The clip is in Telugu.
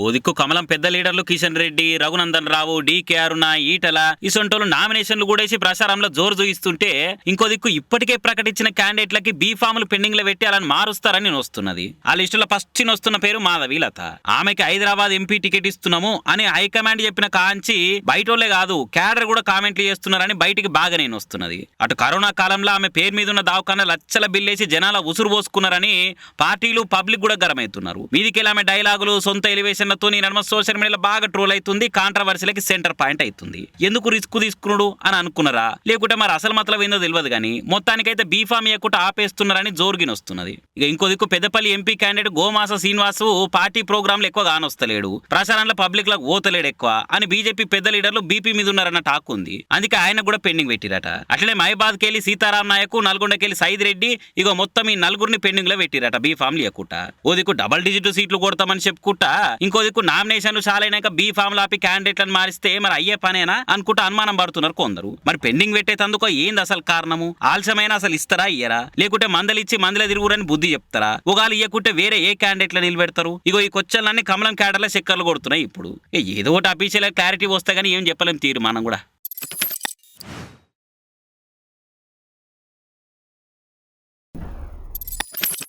ఓ దిక్కు కమలం పెద్ద లీడర్లు కిషన్ రెడ్డి, రఘునందన్ రావు, డీకే అరుణ, ఈటల ఇసొంటోళ్ళు నామినేషన్లు కూడా వేసి ప్రచారంలో జోరు చూయిస్తుంటే, ఇంకో దిక్కు ఇప్పటికే ప్రకటించిన క్యాండిడేట్లకి బీ ఫామ్లు పెండింగ్ లో పెట్టి అలా మారుస్తారని వస్తున్నది. ఆ లిస్టులో ఫస్ట్ వస్తున్న పేరు మాధవీలత. ఆమెకి హైదరాబాద్ ఎంపీ టికెట్ ఇస్తున్నాము అని హైకమాండ్ చెప్పిన కాంచి బయటోళ్లే కాదు క్యాడర్ కూడా కామెంట్లు చేస్తున్నారని బయటికి బాగా నేను వస్తున్నది. అటు కరోనా కాలంలో ఆమె పేరు మీద ఉన్న దావకాన లచ్చల బిల్లేసి జనాల ఉసురు పోసుకున్నారని పార్టీలు పబ్లిక్ కూడా గరమవుతున్నారు. మీదికి ఆమె డైలాగులు సొంత ఎలివేషన్లతో నడమ సోషల్ మీడియాలో బాగా ట్రోల్ అవుతుంది, కాంట్రవర్సీలకి సెంటర్ పాయింట్ అవుతుంది. ఎందుకు రిస్క్ తీసుకున్నాడు అని అనుకున్నారా, లేకుంటే మరి అసలు మతలం ఏందో తెలియదు కానీ మొత్తానికైతే బీఫామ్ ఇవ్వకుండా ఆపేస్తున్నారని జోరుగిన వస్తున్నది. ఇక ఇంకో దిక్కు Peddapalli MP candidate Gomasa Srinivas party ప్రోగ్రాంలు ఎక్కువ కానొస్తలేడు, ప్రచారంలో పబ్లిక్ లకు ఓతలేడు ఎక్కువ అని బీజేపీ పెద్ద లీడర్లు బీపీ మీద ఉన్నారన్న టాక్ ఉంది. అందుకే ఆయన కూడా పెండింగ్ పెట్టిరట. అట్లనే మహిబాద్కి వెళ్ళి సీతారాం నాయక్, నల్గొండకెళ్ళి సైద్ రెడ్డి, ఇగో మొత్తం ఈ నలుగురిని పెండింగ్ లో పెట్టిరట బీఫామ్లు ఇవ్వకుండా. ఓ దిక్కు డబల్ డిజిట్ సీట్లు కొడతామని చెప్పుకుంటా, ఇంకో దిక్కు నామినేషన్లు చాలైనాక బీ ఫామ్ ఆపి క్యాండిడేట్లను మారిస్తే మరి అయ్యే పనేనా అనుకుంటా అనుమానం పడుతున్నారు కొందరు. మరి పెండింగ్ పెట్టేందుకు ఏంది అసలు కారణము? ఆలస్యమైన అసలు ఇస్తారా ఇయ్యరా, లేకుంటే మందలిచ్చి మందల తిరుగురని బుద్ధి చెప్తారా? ఒకవేళ ఇయ్యకుంటే వేరే ఏ క్యాండిడేట్లు నిలబెడతారు? ఇగో ఈ కొచ్చలన్నీ కమలం క్యాడర్ల చక్కర్లు కొడుతున్నాయి. ఇప్పుడు ఏదో ఒకటి అఫీషియల్ క్లారిటీ వస్తే గానీ ఏం చెప్పలేం తీరు మనం కూడా.